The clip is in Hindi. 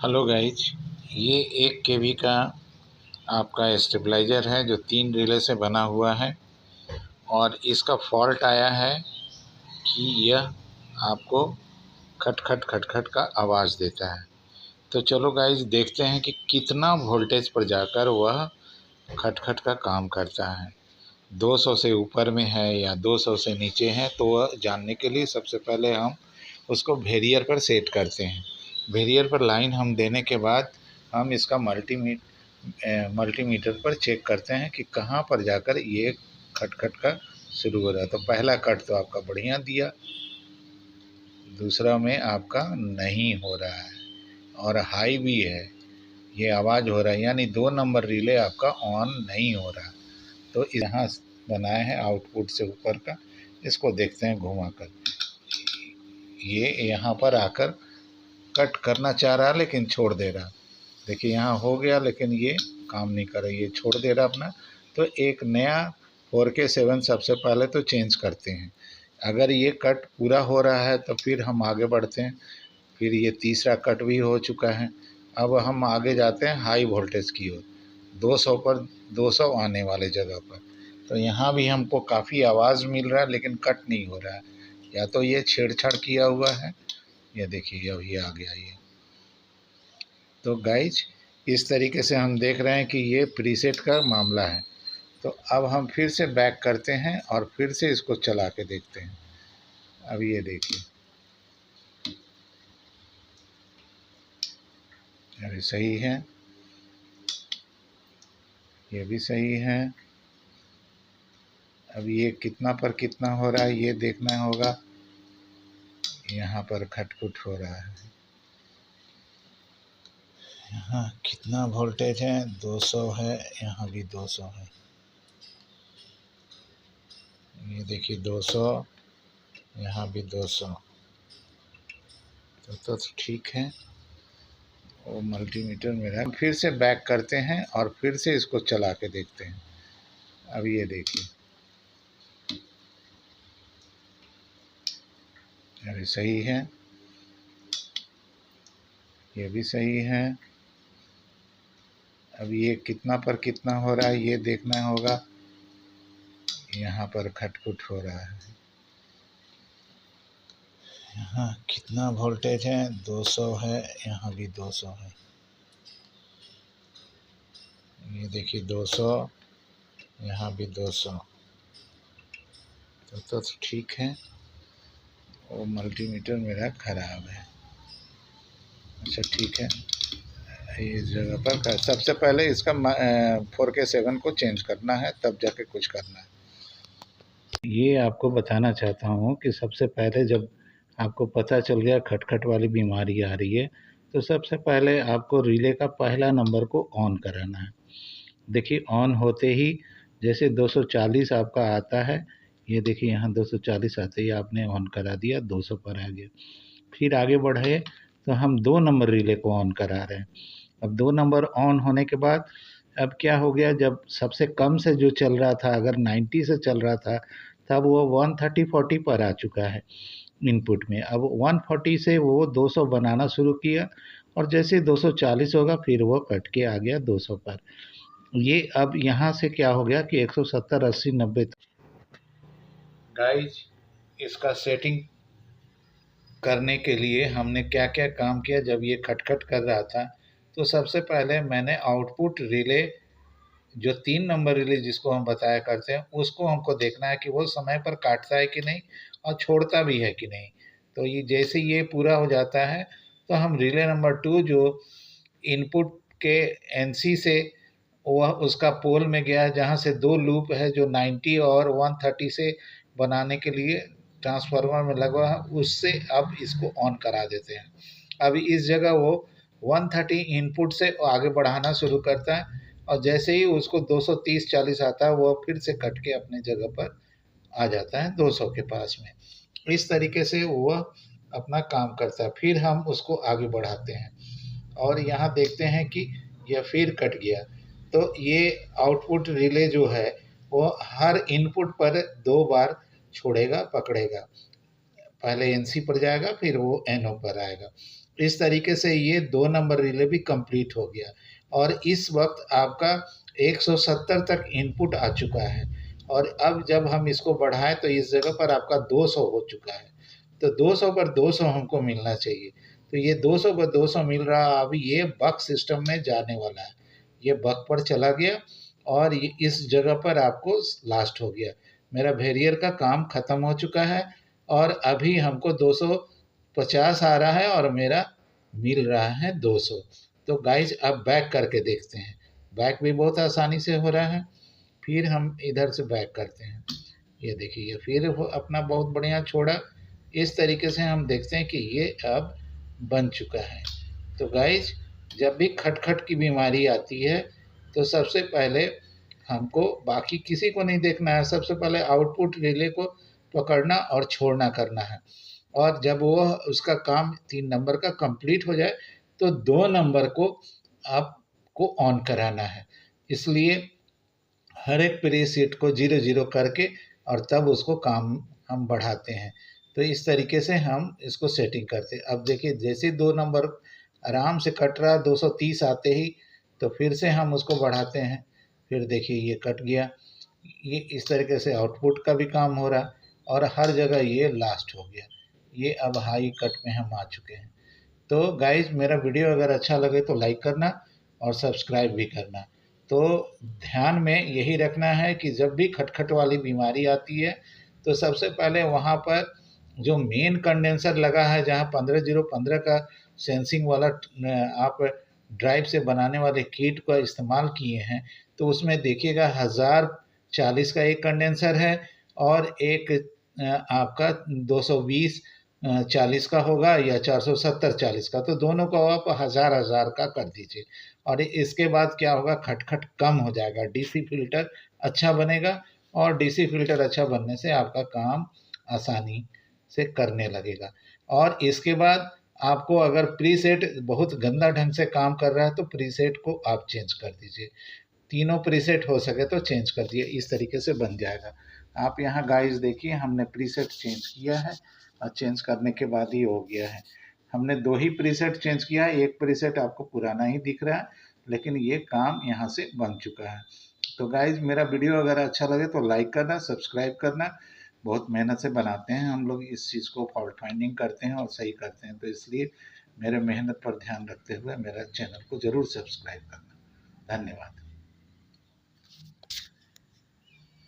हेलो गाइज, ये 1 kV का आपका स्टेबलाइज़र है जो 3 रिले से बना हुआ है और इसका फॉल्ट आया है कि यह आपको खट खट खट खट का आवाज़ देता है। तो चलो गाइज देखते हैं कि कितना वोल्टेज पर जाकर वह खट खट का काम करता है। 200 से ऊपर में है या 200 से नीचे है, तो वह जानने के लिए सबसे पहले हम उसको वेरियर पर सेट करते हैं। वेरियर पर लाइन हम देने के बाद हम इसका मल्टीमीटर पर चेक करते हैं कि कहाँ पर जाकर ये खटखट का शुरू हो रहा है। तो पहला कट तो आपका बढ़िया दिया, दूसरा में आपका नहीं हो रहा है और हाई भी है, ये आवाज़ हो रहा है, यानी 2 नंबर रिले आपका ऑन नहीं हो रहा। तो यहाँ बनाया है आउटपुट से ऊपर का, इसको देखते हैं घुमा कर। ये यहाँ पर आकर कट करना चाह रहा लेकिन छोड़ दे रहा। देखिए यहाँ हो गया लेकिन ये काम नहीं कर रहा, ये छोड़ दे रहा अपना। तो एक नया 4K7 सबसे पहले तो चेंज करते हैं। अगर ये कट पूरा हो रहा है तो फिर हम आगे बढ़ते हैं। फिर ये तीसरा कट भी हो चुका है। अब हम आगे जाते हैं हाई वोल्टेज की ओर, 200 पर 200 आने वाले जगह पर। तो यहाँ भी हमको काफ़ी आवाज़ मिल रहा है लेकिन कट नहीं हो रहा है, या तो ये छेड़छाड़ किया हुआ है। ये देखिए अब ये आ गया ये। तो गाइज इस तरीके से हम देख रहे हैं कि ये प्रीसेट का मामला है। तो अब हम फिर से बैक करते हैं और फिर से इसको चला के देखते हैं। अब ये देखिए, अरे सही है, ये भी सही है। अब ये कितना पर कितना हो रहा है ये देखना होगा। यहाँ पर खटखुट हो रहा है। यहाँ कितना वोल्टेज है, 200 है, यहाँ भी 200 है। ये देखिए 200, यहाँ भी 200। तो ठीक है, वो मल्टीमीटर मेरा। फिर से बैक करते हैं और फिर से इसको चला के देखते हैं। अब ये देखिए, अरे सही है, ये भी सही है। अब ये कितना पर कितना हो रहा है ये देखना होगा। यहाँ पर खटखुट हो रहा है। यहाँ कितना वोल्टेज है, 200 है, यहाँ भी 200 है। ये देखिए 200, यहाँ भी 200। तो ठीक है, वो मल्टीमीटर मेरा ख़राब है। अच्छा ठीक है, इस जगह पर सबसे पहले इसका 4K7 को चेंज करना है, तब जाके कुछ करना है। ये आपको बताना चाहता हूँ कि सबसे पहले जब आपको पता चल गया खटखट वाली बीमारी आ रही है, तो सबसे पहले आपको रिले का पहला नंबर को ऑन कराना है। देखिए ऑन होते ही जैसे 240 आपका आता है, ये देखिए यहाँ 240 आते ही आपने ऑन करा दिया, 200 पर आ गया। फिर आगे बढ़े तो हम 2 नंबर रिले को ऑन करा रहे हैं। अब 2 नंबर ऑन होने के बाद अब क्या हो गया, जब सबसे कम से जो चल रहा था, अगर 90 से चल रहा था, तब वो 130-40 पर आ चुका है इनपुट में। अब 140 से वो 200 बनाना शुरू किया और जैसे 240 होगा फिर वो कट के आ गया 200 पर। ये अब यहाँ से क्या हो गया कि 170, 80, 90। गाइज इसका सेटिंग करने के लिए हमने क्या क्या काम किया। जब ये खटखट कर रहा था तो सबसे पहले मैंने आउटपुट रिले, जो 3 नंबर रिले जिसको हम बताया करते हैं, उसको हमको देखना है कि वो समय पर काटता है कि नहीं और छोड़ता भी है कि नहीं। तो ये जैसे ये पूरा हो जाता है तो हम रिले नंबर 2 जो इनपुट के NC से वह उसका पोल में गया, जहाँ से 2 लूप है जो 90 और 130 से बनाने के लिए ट्रांसफार्मर में लगा है, उससे अब इसको ऑन करा देते हैं। अब इस जगह वो 130 इनपुट से आगे बढ़ाना शुरू करता है और जैसे ही उसको 230-40 आता है वो फिर से कट के अपने जगह पर आ जाता है 200 के पास में। इस तरीके से वह अपना काम करता है। फिर हम उसको आगे बढ़ाते हैं और यहाँ देखते हैं कि यह फिर कट गया। तो ये आउटपुट रिले जो है वो हर इनपुट पर 2 बार छोड़ेगा, पकड़ेगा। पहले NC पर जाएगा फिर वो NO पर आएगा। इस तरीके से ये 2 नंबर रिले भी कंप्लीट हो गया और इस वक्त आपका 170 तक इनपुट आ चुका है। और अब जब हम इसको बढ़ाएं तो इस जगह पर आपका 200 हो चुका है। तो 200 पर 200 हमको मिलना चाहिए। तो ये 200 पर 200 मिल रहा, अब ये बक सिस्टम में जाने वाला है। ये बक पर चला गया और ये इस जगह पर आपको लास्ट हो गया। मेरा वेरियर का काम ख़त्म हो चुका है और अभी हमको 250 आ रहा है और मेरा मिल रहा है 200। तो गाइज अब बैक करके देखते हैं। बैक भी बहुत आसानी से हो रहा है। फिर हम इधर से बैक करते हैं। ये देखिए ये फिर अपना बहुत बढ़िया छोड़ा। इस तरीके से हम देखते हैं कि ये अब बन चुका है। तो गाइज जब भी खटखट की बीमारी आती है तो सबसे पहले हमको बाकी किसी को नहीं देखना है, सबसे पहले आउटपुट रिले को पकड़ना और छोड़ना करना है। और जब वो उसका काम 3 नंबर का कंप्लीट हो जाए तो 2 नंबर को आपको ऑन कराना है। इसलिए हर एक प्रीसेट को 0-0 करके और तब उसको काम हम बढ़ाते हैं। तो इस तरीके से हम इसको सेटिंग करते हैं। अब देखिए जैसे 2 नंबर आराम से कट रहा, 230 आते ही तो फिर से हम उसको बढ़ाते हैं। फिर देखिए ये कट गया। ये इस तरीके से आउटपुट का भी काम हो रहा और हर जगह ये लास्ट हो गया। ये अब हाई कट में हम आ चुके हैं। तो गाइज मेरा वीडियो अगर अच्छा लगे तो लाइक करना और सब्सक्राइब भी करना। तो ध्यान में यही रखना है कि जब भी खटखट वाली बीमारी आती है तो सबसे पहले वहाँ पर जो मेन कंडेंसर लगा है, जहाँ 15015 का सेंसिंग वाला आप ड्राइव से बनाने वाले किट का इस्तेमाल किए हैं, तो उसमें देखिएगा 1040 का एक कंडेंसर है और एक आपका 220 40 का होगा या 470 40 का। तो दोनों को आप 1000 का कर दीजिए और इसके बाद क्या होगा, खटखट कम हो जाएगा, डीसी फिल्टर अच्छा बनेगा और डीसी फिल्टर अच्छा बनने से आपका काम आसानी से करने लगेगा। और इसके बाद आपको अगर प्रीसेट बहुत गंदा ढंग से काम कर रहा है तो प्रीसेट को आप चेंज कर दीजिए। तीनों प्रीसेट हो सके तो चेंज कर दिए, इस तरीके से बन जाएगा। आप यहाँ गाइस देखिए हमने प्रीसेट चेंज किया है और चेंज करने के बाद ही हो गया है। हमने 2 ही प्रीसेट चेंज किया है, एक प्रीसेट आपको पुराना ही दिख रहा है, लेकिन ये काम यहाँ से बन चुका है। तो गाइस मेरा वीडियो अगर अच्छा लगे तो लाइक करना, सब्सक्राइब करना। बहुत मेहनत से बनाते हैं हम लोग, इस चीज़ को फॉल्ट फाइंडिंग करते हैं और सही करते हैं। तो इसलिए मेरे मेहनत पर ध्यान रखते हुए मेरा चैनल को ज़रूर सब्सक्राइब करना। धन्यवाद।